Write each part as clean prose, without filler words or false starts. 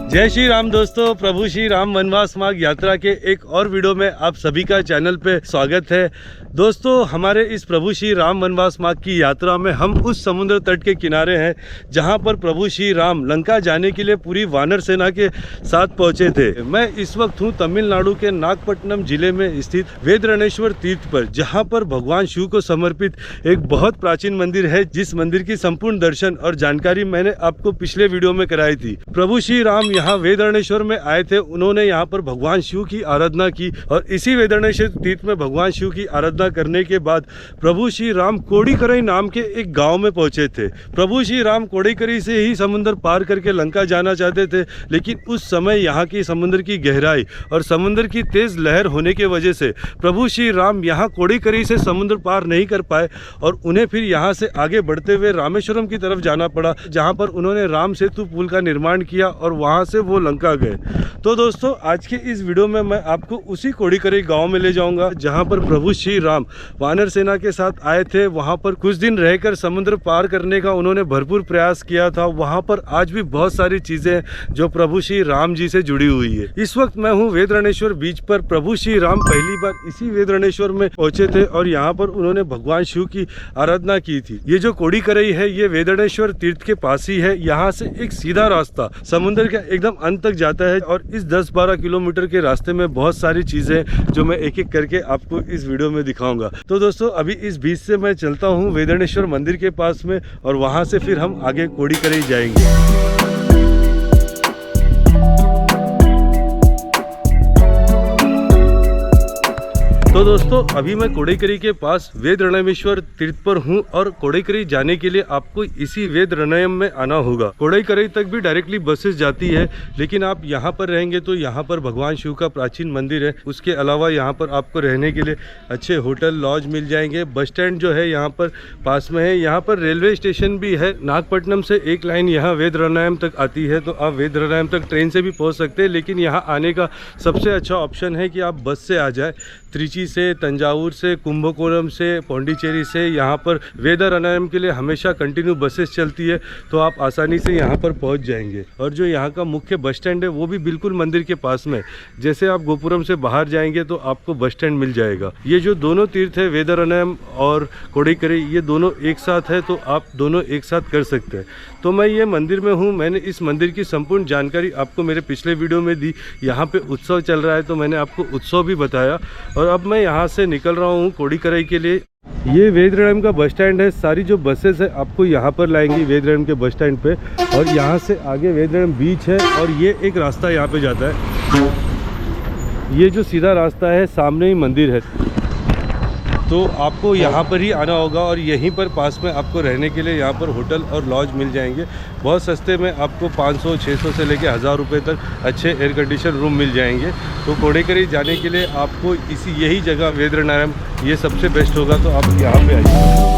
जय श्री राम दोस्तों, प्रभु श्री राम वनवास मार्ग यात्रा के एक और वीडियो में आप सभी का चैनल पे स्वागत है। दोस्तों, हमारे इस प्रभु श्री राम वनवास मार्ग की यात्रा में हम उस समुद्र तट के किनारे हैं जहां पर प्रभु श्री राम लंका जाने के लिए पूरी वानर सेना के साथ पहुंचे थे। मैं इस वक्त हूं तमिलनाडु के नागपट्टनम जिले में स्थित वेदरणेश्वर तीर्थ पर, जहां पर भगवान शिव को समर्पित एक बहुत प्राचीन मंदिर है, जिस मंदिर की संपूर्ण दर्शन और जानकारी मैंने आपको पिछले वीडियो में कराई थी। प्रभु श्री राम यहाँ वेदरणेश्वर में आए थे, उन्होंने यहाँ पर भगवान शिव की आराधना की और इसी वेदरणेश्वर तीर्थ में भगवान शिव की आराधना करने के बाद प्रभु श्री राम कोड़ीकरई नाम के एक गांव में पहुंचे थे। प्रभु श्री राम कोड़ीकरई से ही समुद्र पार करके लंका जाना चाहते थे, लेकिन उस समय यहाँ की समुद्र की गहराई और समुद्र की तेज लहर होने की वजह से प्रभु श्री राम यहाँ कोड़ीकरई से समुद्र पार नहीं कर पाए और उन्हें फिर यहाँ से आगे बढ़ते हुए रामेश्वरम की तरफ जाना पड़ा, जहाँ पर उन्होंने राम सेतु पुल का निर्माण किया और वहाँ से वो लंका गए। तो दोस्तों, आज के इस वीडियो में मैं आपको उसी कोड़ीकरई गांव में ले जाऊंगा जहां पर प्रभु श्री राम वानर सेना के साथ आए थे। वहां पर कुछ दिन रहकर समुद्र पार करने का उन्होंने भरपूर प्रयास किया था। वहां पर आज भी बहुत सारी चीजें जो प्रभु श्री राम जी से जुड़ी हुई है। इस वक्त मैं हूं वेदरणेश्वर बीच पर। प्रभु श्री राम पहली बार इसी वेदरणेश्वर में पहुंचे थे और यहाँ पर उन्होंने भगवान शिव की आराधना की थी। ये जो कोड़ीकरई है ये वेदरणेश्वर तीर्थ के पास ही है। यहाँ से एक सीधा रास्ता समुद्र का एकदम अंत तक जाता है और इस 10-12 किलोमीटर के रास्ते में बहुत सारी चीजें जो मैं एक एक करके आपको इस वीडियो में दिखाऊंगा। तो दोस्तों, अभी इस बीच से मैं चलता हूँ वेदरणेश्वर मंदिर के पास में और वहां से फिर हम आगे कोड़ीकरई जाएंगे। तो दोस्तों, अभी मैं कोड़ीकरई के पास वेदरणेश्वर तीर्थ पर हूं और कोड़ीकरई जाने के लिए आपको इसी वेदरणयम में आना होगा। कोड़ीकरई तक भी डायरेक्टली बसेस जाती है, लेकिन आप यहां पर रहेंगे तो यहां पर भगवान शिव का प्राचीन मंदिर है। उसके अलावा यहां पर आपको रहने के लिए अच्छे होटल लॉज मिल जाएंगे। बस स्टैंड जो है यहाँ पर पास में है। यहाँ पर रेलवे स्टेशन भी है। नागपट्टनम से एक लाइन यहाँ वेदरणयम तक आती है, तो आप वेदरणयम तक ट्रेन से भी पहुँच सकते हैं, लेकिन यहाँ आने का सबसे अच्छा ऑप्शन है कि आप बस से आ जाए। त्रिची से, तंजावुर से, कुंभकोणम से, पौंडीचेरी से यहाँ पर वेदरणयम के लिए हमेशा कंटिन्यू बसेस चलती है, तो आप आसानी से यहाँ पर पहुँच जाएंगे। और जो यहाँ का मुख्य बस स्टैंड है वो भी बिल्कुल मंदिर के पास में। जैसे आप गोपुरम से बाहर जाएंगे तो आपको बस स्टैंड मिल जाएगा। ये जो दोनों तीर्थ है वेदरणयम और कोड़ीकरई, ये दोनों एक साथ है, तो आप दोनों एक साथ कर सकते हैं। तो मैं ये मंदिर में हूँ। मैंने इस मंदिर की संपूर्ण जानकारी आपको मेरे पिछले वीडियो में दी। यहाँ पे उत्सव चल रहा है तो मैंने आपको उत्सव भी बताया और अब मैं यहाँ से निकल रहा हूँ कोड़ीकरई के लिए। ये वेदरणयम का बस स्टैंड है। सारी जो बसेस है आपको यहाँ पर लाएंगी वेदरणयम के बस स्टैंड पे, और यहाँ से आगे वेदरणयम बीच है और ये एक रास्ता यहाँ पे जाता है। ये जो सीधा रास्ता है सामने ही मंदिर है, तो आपको यहाँ पर ही आना होगा और यहीं पर पास में आपको रहने के लिए यहाँ पर होटल और लॉज मिल जाएंगे। बहुत सस्ते में आपको 500-600 से लेके 1000 रुपये तक अच्छे एयर कंडीशन रूम मिल जाएंगे। तो कोड़ीकरई जाने के लिए आपको यही जगह वेदरणयम ये सबसे बेस्ट होगा, तो आप यहाँ पे आइए।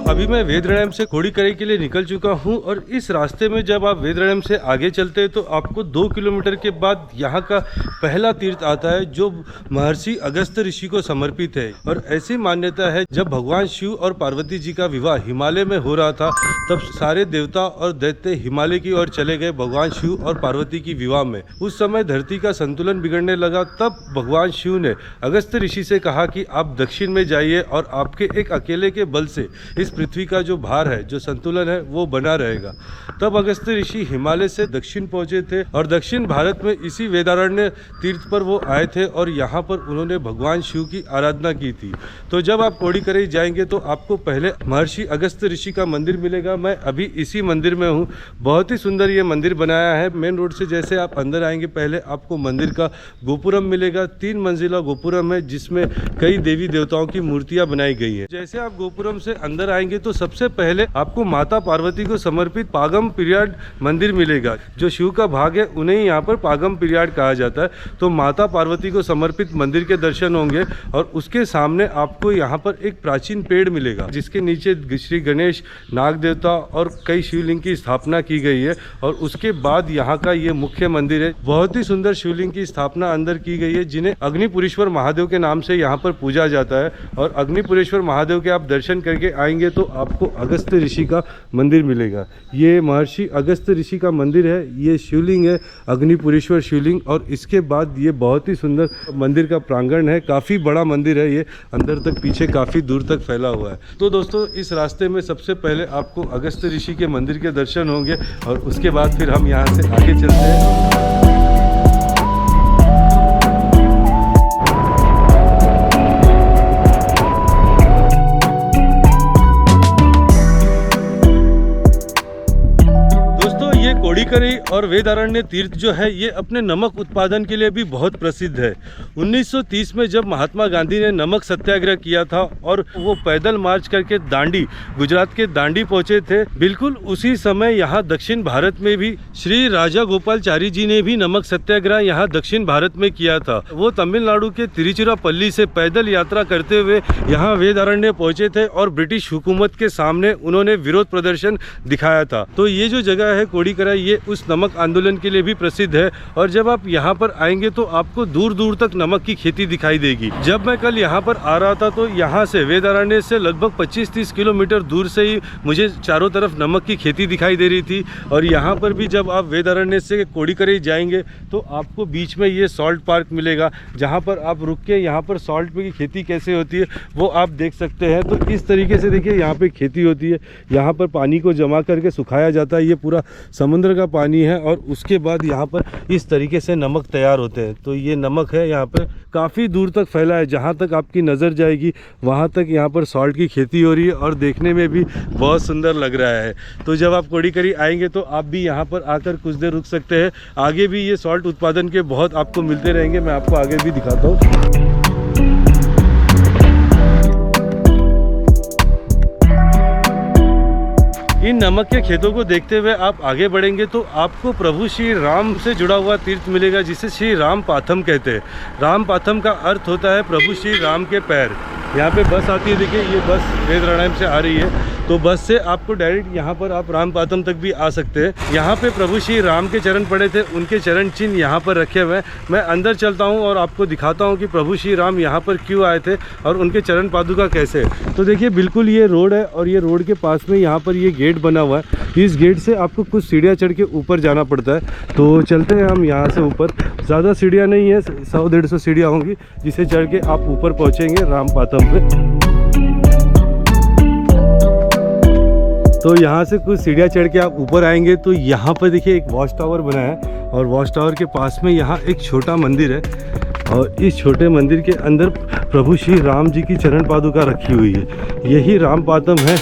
अभी मैं वेदरणयम से कोड़ीकरई के लिए निकल चुका हूं और इस रास्ते में जब आप वेदरणयम से आगे चलते हैं तो आपको 2 किलोमीटर के बाद यहाँ का पहला तीर्थ आता है जो महर्षि अगस्त्य ऋषि को समर्पित है। और ऐसी मान्यता है, जब भगवान शिव और पार्वती जी का विवाह हिमालय में हो रहा था तब सारे देवता और दैत्य हिमालय की ओर चले गए भगवान शिव और पार्वती की विवाह में। उस समय धरती का संतुलन बिगड़ने लगा, तब भगवान शिव ने अगस्त्य ऋषि से कहा कि आप दक्षिण में जाइए और आपके एक अकेले के बल से इस पृथ्वी का जो भार है, जो संतुलन है, वो बना रहेगा। तब अगस्त्य ऋषि हिमालय से दक्षिण पहुंचे थे और दक्षिण भारत में इसी वेदारण्य तीर्थ पर वो आए थे और यहाँ पर उन्होंने भगवान शिव की आराधना की थी। तो जब आप कोड़ीकरई जाएंगे तो आपको पहले महर्षि अगस्त्य ऋषि का मंदिर मिलेगा। मैं अभी इसी मंदिर में हूँ। बहुत ही सुंदर ये मंदिर बनाया है। मेन रोड से जैसे आप अंदर आएंगे पहले आपको मंदिर का गोपुरम मिलेगा। 3 मंजिला गोपुरम है जिसमें कई देवी देवताओं की मूर्तियाँ बनाई गई है। जैसे आप गोपुरम से अंदर आएंगे आएंगे तो सबसे पहले आपको माता पार्वती को समर्पित पागम पिरियाड मंदिर मिलेगा। जो शिव का भाग है उन्हें यहाँ पर पागम पिरियाड कहा जाता है। तो माता पार्वती को समर्पित मंदिर के दर्शन होंगे और उसके सामने आपको यहाँ पर एक प्राचीन पेड़ मिलेगा जिसके नीचे श्री गणेश, नाग देवता और कई शिवलिंग की स्थापना की गई है। और उसके बाद यहाँ का ये मुख्य मंदिर है। बहुत ही सुंदर शिवलिंग की स्थापना अंदर की गई है जिन्हें अग्निपुरेश्वर महादेव के नाम से यहाँ पर पूजा जाता है। और अग्निपुरेश्वर महादेव के आप दर्शन करके आएंगे तो आपको अगस्त ऋषि का मंदिर मिलेगा। ये महर्षि अगस्त ऋषि का मंदिर है। ये शिवलिंग है अग्निपुरेश्वर शिवलिंग। और इसके बाद ये बहुत ही सुंदर मंदिर का प्रांगण है। काफ़ी बड़ा मंदिर है ये, अंदर तक पीछे काफ़ी दूर तक फैला हुआ है। तो दोस्तों इस रास्ते में सबसे पहले आपको अगस्त ऋषि के मंदिर के दर्शन होंगे और उसके बाद फिर हम यहाँ से आगे चलते हैं। कोडीकरई और वेदारण्य तीर्थ जो है ये अपने नमक उत्पादन के लिए भी बहुत प्रसिद्ध है। 1930 में जब महात्मा गांधी ने नमक सत्याग्रह किया था और वो पैदल मार्च करके दांडी, गुजरात के दांडी पहुंचे थे, बिल्कुल उसी समय यहाँ दक्षिण भारत में भी श्री राजा गोपालचारी जी ने भी नमक सत्याग्रह यहाँ दक्षिण भारत में किया था। वो तमिलनाडु के तिरुचिरापल्ली से पैदल यात्रा करते हुए यहाँ वेदारण्य पहुंचे थे और ब्रिटिश हुकूमत के सामने उन्होंने विरोध प्रदर्शन दिखाया था। तो ये जो जगह है कोडीकरई, ये उस नमक आंदोलन के लिए भी प्रसिद्ध है। और जब आप यहाँ पर आएंगे तो आपको दूर दूर तक नमक की खेती दिखाई देगी। जब मैं कल यहाँ पर आ रहा था तो यहाँ से वेदारण्य से लगभग 25-30 किलोमीटर दूर से ही मुझे चारों तरफ नमक की खेती दिखाई दे रही थी। और यहाँ पर भी जब आप वेदारण्य से कोडीकरई जाएंगे तो आपको बीच में ये सॉल्ट पार्क मिलेगा जहाँ पर आप रुक के यहाँ पर सॉल्ट की खेती कैसे होती है वो आप देख सकते हैं। तो इस तरीके से देखिए यहाँ पे खेती होती है। यहाँ पर पानी को जमा करके सुखाया जाता है। ये पूरा समुद्र का पानी है और उसके बाद यहाँ पर इस तरीके से नमक तैयार होते हैं। तो ये नमक है यहाँ पर काफ़ी दूर तक फैला है। जहाँ तक आपकी नज़र जाएगी वहाँ तक यहाँ पर सॉल्ट की खेती हो रही है और देखने में भी बहुत सुंदर लग रहा है। तो जब आप कोडीकरई आएंगे तो आप भी यहाँ पर आकर कुछ देर रुक सकते हैं। आगे भी ये सॉल्ट उत्पादन के बहुत आपको मिलते रहेंगे। मैं आपको आगे भी दिखाता हूँ। इन नमक के खेतों को देखते हुए आप आगे बढ़ेंगे तो आपको प्रभु श्री राम से जुड़ा हुआ तीर्थ मिलेगा जिसे श्री राम पाथम कहते हैं। राम पाथम का अर्थ होता है प्रभु श्री राम के पैर। यहाँ पे बस आती है, देखिए ये बस वेदारण्य से आ रही है। तो बस से आपको डायरेक्ट यहाँ पर आप राम पाथम तक भी आ सकते हैं। यहाँ पे प्रभु श्री राम के चरण पड़े थे, उनके चरण चिन्ह यहाँ पर रखे हुए हैं। मैं अंदर चलता हूँ और आपको दिखाता हूँ कि प्रभु श्री राम यहाँ पर क्यों आए थे और उनके चरण पादुका कैसे। तो देखिए बिल्कुल ये रोड है और ये रोड के पास में यहाँ पर ये गेट बना हुआ है। इस गेट से आपको कुछ सीढ़ियाँ चढ़ के ऊपर जाना पड़ता है। तो चलते हैं हम यहाँ से ऊपर। ज़्यादा सीढ़ियाँ नहीं है, 100-150 सीढ़ियाँ होंगी जिसे चढ़ के आप ऊपर पहुँचेंगे राम पाथम पे। तो यहाँ से कुछ सीढ़ियाँ चढ़ के आप ऊपर आएंगे तो यहाँ पर देखिए एक वॉच टावर बना है और वॉच टावर के पास में यहाँ एक छोटा मंदिर है। और इस छोटे मंदिर के अंदर प्रभु श्री राम जी की चरण पादुका रखी हुई है। यही राम पाथम है।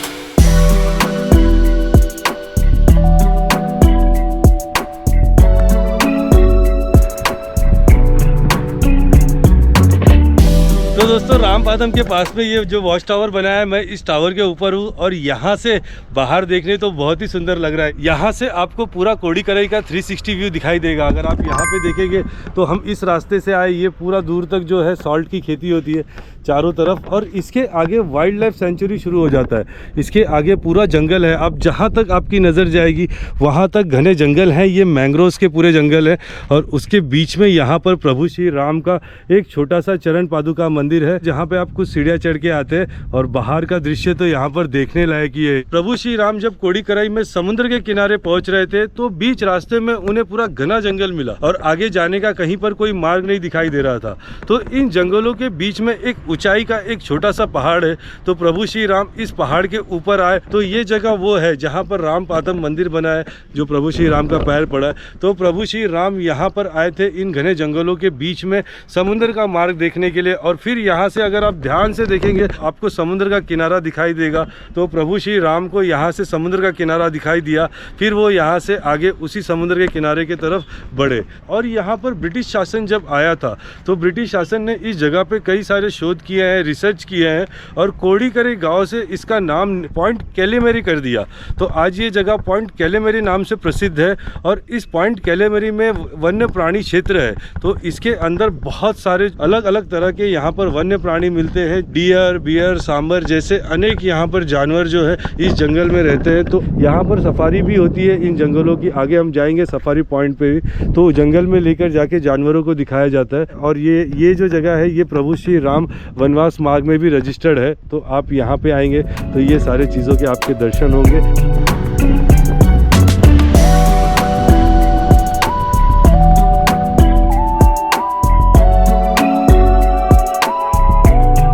तो दोस्तों राम पाथम के पास में ये जो वॉच टावर बनाया है, मैं इस टावर के ऊपर हूँ और यहाँ से बाहर देखने तो बहुत ही सुंदर लग रहा है। यहाँ से आपको पूरा कोडीकरई का 360 व्यू दिखाई देगा। अगर आप यहाँ पे देखेंगे तो हम इस रास्ते से आए, ये पूरा दूर तक जो है सॉल्ट की खेती होती है चारों तरफ। और इसके आगे वाइल्ड लाइफ सेंचुरी शुरू हो जाता है। इसके आगे पूरा जंगल है। आप जहाँ तक आपकी नज़र जाएगी वहाँ तक घने जंगल हैं। ये मैंग्रोव्स के पूरे जंगल है और उसके बीच में यहाँ पर प्रभु श्री राम का एक छोटा सा चरण पादुका मंदिर है जहाँ पे आप कुछ सीढ़ियाँ चढ़ के आते हैं। और बाहर का दृश्य तो यहाँ पर देखने लायक ही है। प्रभु श्री राम जब कोडीकरई में समुद्र के किनारे पहुँच रहे थे तो बीच रास्ते में उन्हें पूरा घना जंगल मिला और आगे जाने का कहीं पर कोई मार्ग नहीं दिखाई दे रहा था। तो इन जंगलों के बीच में एक ऊंचाई का एक छोटा सा पहाड़ है। तो प्रभु श्री राम इस पहाड़ के ऊपर आए। तो ये जगह वो है जहाँ पर राम पाथम मंदिर बना है, जो प्रभु श्री राम का पैर पड़ा है। तो प्रभु श्री राम यहाँ पर आए थे इन घने जंगलों के बीच में समुद्र का मार्ग देखने के लिए। और फिर यहाँ से अगर अगर आप ध्यान से देखेंगे आपको समुद्र का किनारा दिखाई देगा। तो प्रभु श्री राम को यहाँ से समुद्र का किनारा दिखाई दिया, फिर वो यहाँ से आगे उसी समुद्र के किनारे की तरफ बढ़े। और यहाँ पर ब्रिटिश शासन जब आया था तो ब्रिटिश शासन ने इस जगह पे कई सारे शोध किए हैं, रिसर्च किए हैं और कोड़ीकरी गांव से इसका नाम पॉइंट कैलेमरी कर दिया। तो आज ये जगह पॉइंट कैलेमरी नाम से प्रसिद्ध है। और इस पॉइंट कैलेमरी में वन्य प्राणी क्षेत्र है, तो इसके अंदर बहुत सारे अलग अलग तरह के यहाँ पर वन्य प्राणी मिलते हैं। डियर, बियर, सांबर जैसे अनेक यहाँ पर जानवर जो है इस जंगल में रहते हैं। तो यहाँ पर सफारी भी होती है इन जंगलों की। आगे हम जाएंगे सफारी पॉइंट पे भी, तो जंगल में लेकर जाके जानवरों को दिखाया जाता है। और ये जो जगह है ये प्रभु श्री राम वनवास मार्ग में भी रजिस्टर्ड है। तो आप यहाँ पे आएंगे तो ये सारे चीज़ों के आपके दर्शन होंगे।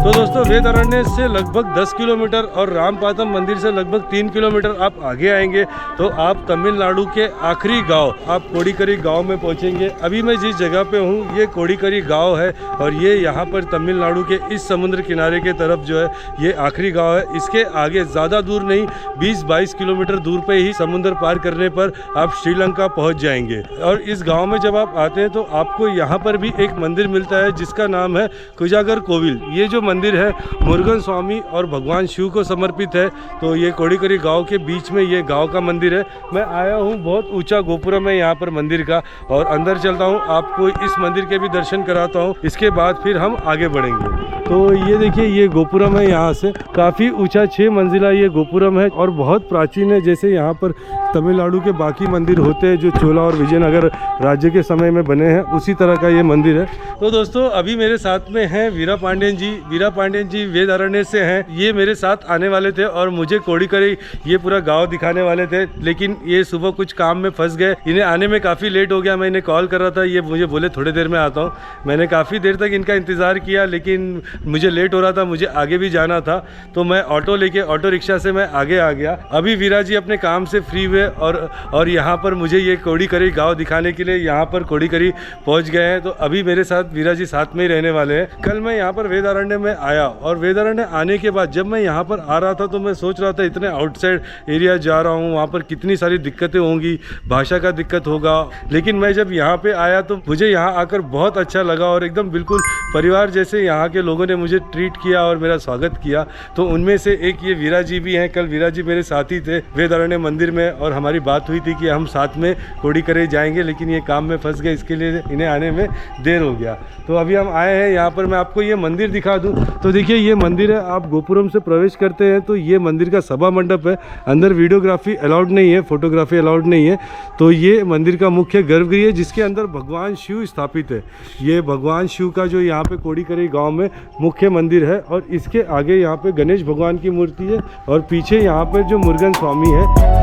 तो दोस्तों वेदारण्य से लगभग 10 किलोमीटर और रामपातम मंदिर से लगभग 3 किलोमीटर आप आगे आएंगे तो आप तमिलनाडु के आखिरी गांव आप कोड़ीकरी गांव में पहुंचेंगे। अभी मैं जिस जगह पे हूं ये कोड़ीकरी गांव है और ये यहां पर तमिलनाडु के इस समुद्र किनारे के तरफ जो है ये आखिरी गांव है। इसके आगे ज़्यादा दूर नहीं 20-22 किलोमीटर दूर पे ही समुद्र पार करने पर आप श्रीलंका पहुँच जाएंगे। और इस गाँव में जब आप आते हैं तो आपको यहाँ पर भी एक मंदिर मिलता है जिसका नाम है कुजागर कोविल। ये जो मंदिर है मुरुगन स्वामी और भगवान शिव को समर्पित है। तो ये कोड़ीकरी गांव के बीच में ये गांव का मंदिर है। मैं आया हूँ, बहुत ऊंचा गोपुरम है यहाँ पर मंदिर का और अंदर चलता हूँ, आपको इस मंदिर के भी दर्शन कराता हूँ। इसके बाद फिर हम आगे बढ़ेंगे। तो ये देखिए ये गोपुरम है, यहाँ से काफ़ी ऊंचा 6 मंजिला ये गोपुरम है और बहुत प्राचीन है। जैसे यहाँ पर तमिलनाडु के बाकी मंदिर होते हैं जो चोला और विजयनगर राज्य के समय में बने हैं, उसी तरह का ये मंदिर है। तो दोस्तों अभी मेरे साथ में हैं वीरा पांडेन जी। वीरा पांडेन जी वेदारण्य से हैं। ये मेरे साथ आने वाले थे और मुझे कोड़ीकरी ये पूरा गांव दिखाने वाले थे, लेकिन ये सुबह कुछ काम में फंस गए। इन्हें आने में काफ़ी लेट हो गया। मैं इन्हें कॉल कर रहा था, ये मुझे बोले थोड़ी देर में आता हूँ। मैंने काफ़ी देर तक इनका इंतज़ार किया लेकिन मुझे लेट हो रहा था, मुझे आगे भी जाना था। तो मैं ऑटो लेके ऑटो रिक्शा से मैं आगे आ गया। अभी वीरा जी अपने काम से फ्री हुए और यहाँ पर मुझे ये कोड़ीकरी गाँव दिखाने के लिए यहाँ पर कोड़ीकरी पहुँच गए हैं। तो अभी मेरे साथ वीरा जी साथ में ही रहने वाले हैं। कल मैं यहाँ पर वेदारण्य में आया और वेदारण्य आने के बाद जब मैं यहाँ पर आ रहा था तो मैं सोच रहा था इतने आउटसाइड एरिया जा रहा हूँ, वहाँ पर कितनी सारी दिक्कतें होंगी, भाषा का दिक्कत होगा। लेकिन मैं जब यहाँ पे आया तो मुझे यहाँ आकर बहुत अच्छा लगा और एकदम बिल्कुल परिवार जैसे यहाँ के लोगों ने मुझे ट्रीट किया और मेरा स्वागत किया। तो उनमें से एक ये वीरा जी भी हैं। कल वीरा जी मेरे साथी थे वेदारण्य मंदिर में और हमारी बात हुई थी कि हम साथ में कोड़ीकरी जाएंगे, लेकिन ये काम में फंस गए, इसके लिए इन्हें आने में देर हो गया। तो अभी हम आए हैं यहाँ पर, मैं आपको ये मंदिर दिखा दूँ। तो देखिए ये मंदिर है, आप गोपुरम से प्रवेश करते हैं तो ये मंदिर का सभा मंडप है। अंदर वीडियोग्राफी अलाउड नहीं है, फोटोग्राफी अलाउड नहीं है। तो ये मंदिर का मुख्य गर्भगृह है जिसके अंदर भगवान शिव स्थापित है। ये भगवान शिव का जो यहाँ पे कोड़ीकरी गांव में मुख्य मंदिर है और इसके आगे यहाँ पे गणेश भगवान की मूर्ति है और पीछे यहाँ पे जो मुरुगन स्वामी है।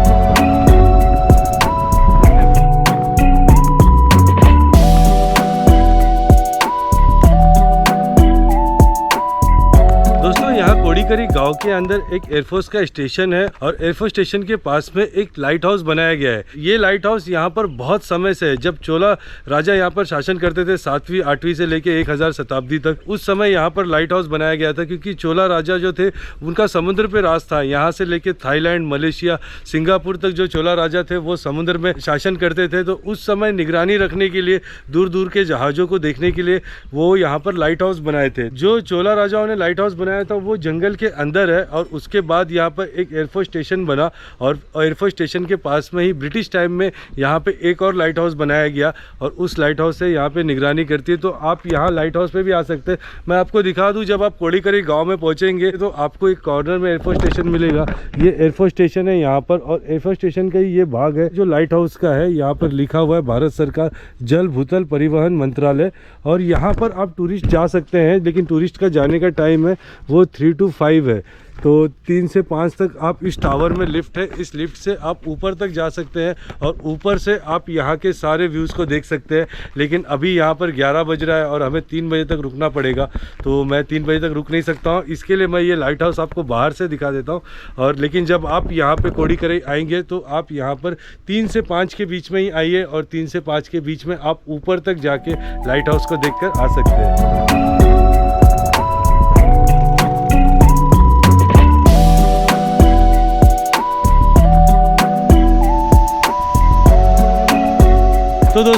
कोड़ीकरी गांव के अंदर एक एयरफोर्स का स्टेशन है और एयरफोर्स स्टेशन के पास में एक लाइट हाउस बनाया गया है। ये लाइट हाउस यहाँ पर बहुत समय से है। जब चोला राजा यहाँ पर शासन करते थे 7वीं 8वीं से लेके 1000 शताब्दी तक, उस समय यहाँ पर लाइट हाउस बनाया गया था क्योंकि चोला राजा जो थे उनका समुद्र पे राज था। यहाँ से लेके थाईलैंड, मलेशिया, सिंगापुर तक जो चोला राजा थे वो समुद्र में शासन करते थे। तो उस समय निगरानी रखने के लिए, दूर दूर के जहाज़ों को देखने के लिए वो यहाँ पर लाइट हाउस बनाए थे। जो चोला राजाओं ने लाइट हाउस बनाया था वो जंगल के अंदर है और उसके बाद यहाँ पर एक एयरफोर्स स्टेशन बना और एयरफोर्स स्टेशन के पास में ही ब्रिटिश टाइम में यहाँ पे एक और लाइट हाउस बनाया गया और उस लाइट हाउस से यहाँ पे निगरानी करती है। तो आप यहाँ लाइट हाउस पे भी आ सकते हैं। मैं आपको दिखा दूँ, जब आप कोड़ीकरी गांव में पहुँचेंगे तो आपको एक कॉर्नर में एयरफोर्स स्टेशन मिलेगा। ये एयरफोर्स स्टेशन है यहाँ पर और एयरफोर्स स्टेशन का ये भाग है जो लाइट हाउस का है। यहाँ पर लिखा हुआ है भारत सरकार जल भूतल परिवहन मंत्रालय और यहाँ पर आप टूरिस्ट जा सकते हैं, लेकिन टूरिस्ट का जाने का टाइम है वो 3 to 5 है। तो 3 से 5 तक आप इस टावर में लिफ्ट है, इस लिफ्ट से आप ऊपर तक जा सकते हैं और ऊपर से आप यहाँ के सारे व्यूज़ को देख सकते हैं। लेकिन अभी यहाँ पर 11 बज रहा है और हमें 3 बजे तक रुकना पड़ेगा, तो मैं 3 बजे तक रुक नहीं सकता हूँ। इसके लिए मैं ये लाइट हाउस आपको बाहर से दिखा देता हूँ। और लेकिन जब आप यहाँ पे कोड़ीकरी आएंगे तो आप यहाँ पर 3 से 5 के बीच में ही आइए और 3 से 5 के बीच में आप ऊपर तक जाके लाइट हाउस को देख कर आ सकते हैं।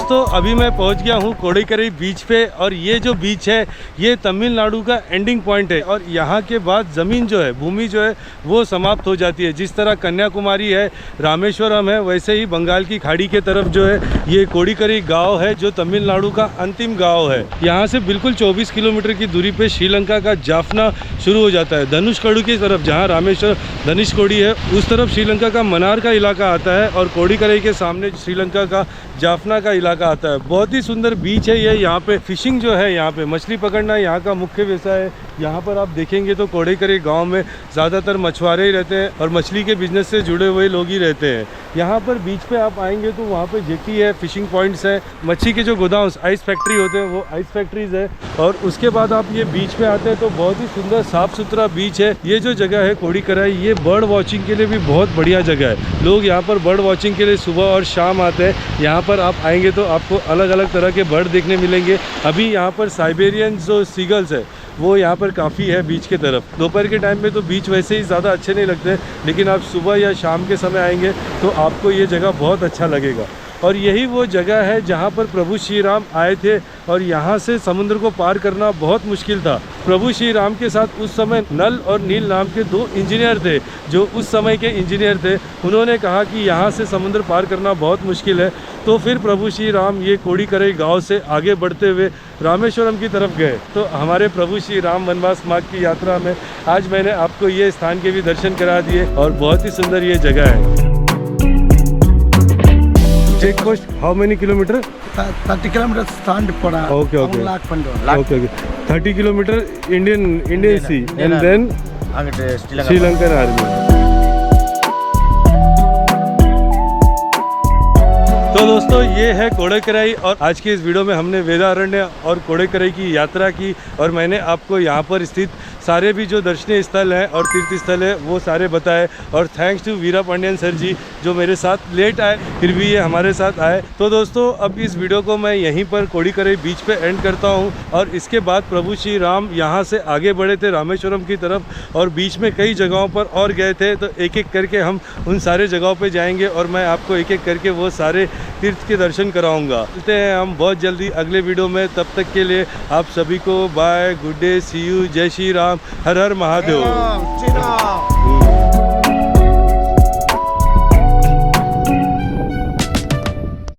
दोस्तों अभी मैं पहुंच गया हूं कोडिकरई बीच पे, और ये जो बीच है ये तमिलनाडु का एंडिंग पॉइंट है, और यहाँ के बाद ज़मीन जो है, भूमि जो है वो समाप्त हो जाती है। जिस तरह कन्याकुमारी है, रामेश्वरम है, वैसे ही बंगाल की खाड़ी के तरफ जो है ये कोडिकरई गाँव है, जो तमिलनाडु का अंतिम गाँव है। यहाँ से बिल्कुल 24 किलोमीटर की दूरी पे श्रीलंका का जाफना शुरू हो जाता है। धनुषकोडी की तरफ, जहाँ रामेश्वर धनुषकोडी है, उस तरफ श्रीलंका का मनार का इलाका आता है, और कोडिकरई के सामने श्रीलंका का जाफना का इलाका आता है। बहुत ही सुंदर बीच है ये। यहाँ पे फिशिंग जो है, यहाँ पे मछली पकड़ना यहाँ का मुख्य व्यवसाय है। यहाँ पर आप देखेंगे तो कोडिकरई गांव में ज़्यादातर मछुआरे ही रहते हैं, और मछली के बिजनेस से जुड़े हुए लोग ही रहते हैं। यहाँ पर बीच पे आप आएंगे तो वहाँ पे जेटी है, फिशिंग पॉइंट्स है, मच्छी के जो गोदाम आइस फैक्ट्री होते हैं वो आइस फैक्ट्रीज है। और उसके बाद आप ये बीच पे आते हैं तो बहुत ही सुंदर साफ़ सुथरा बीच है। ये जो जगह है कोडिकरई, ये बर्ड वॉचिंग के लिए भी बहुत बढ़िया जगह है। लोग यहाँ पर बर्ड वॉचिंग के लिए सुबह और शाम आते हैं। यहाँ पर आप आएंगे तो आपको अलग अलग तरह के बर्ड देखने मिलेंगे। अभी यहाँ पर साइबेरियन जो सीगल्स है वो यहाँ पर काफ़ी है बीच के तरफ। दोपहर के टाइम में तो बीच वैसे ही ज़्यादा अच्छे नहीं लगते, लेकिन आप सुबह या शाम के समय आएंगे तो आपको ये जगह बहुत अच्छा लगेगा। और यही वो जगह है जहाँ पर प्रभु श्री राम आए थे, और यहाँ से समुद्र को पार करना बहुत मुश्किल था। प्रभु श्री राम के साथ उस समय नल और नील नाम के 2 इंजीनियर थे, जो उस समय के इंजीनियर थे। उन्होंने कहा कि यहाँ से समुद्र पार करना बहुत मुश्किल है, तो फिर प्रभु श्री राम ये कोडिकरई गांव से आगे बढ़ते हुए रामेश्वरम की तरफ गए। तो हमारे प्रभु श्री राम वनवास मार्ग की यात्रा में आज मैंने आपको ये स्थान के भी दर्शन करा दिए, और बहुत ही सुंदर ये जगह है। Check post how many kilometre? 30 kilometers stand for Okay. Okay. 30 kilometer Indian Sea, and then Sri Lankan Army. तो दोस्तों ये है कोडिकरई, और आज की इस वीडियो में हमने वेदारण्य और कोडिकरई की यात्रा की, और मैंने आपको यहाँ पर स्थित सारे भी जो दर्शनीय स्थल हैं और तीर्थ स्थल है वो सारे बताए। और thanks to Veera Pandian sir ji, जो मेरे साथ लेट आए फिर भी ये हमारे साथ आए। तो दोस्तों अब इस वीडियो को मैं यहीं पर कोडिकरई बीच पे एंड करता हूँ, और इसके बाद प्रभु श्री राम यहाँ से आगे बढ़े थे रामेश्वरम की तरफ, और बीच में कई जगहों पर और गए थे। तो एक एक करके हम उन सारे जगहों पर जाएंगे, और मैं आपको एक एक करके वो सारे तीर्थ के दर्शन कराऊंगा। मिलते हैं हम बहुत जल्दी अगले वीडियो में। तब तक के लिए आप सभी को bye, good day, see you, Jai Shri Ram, her her Mahadev.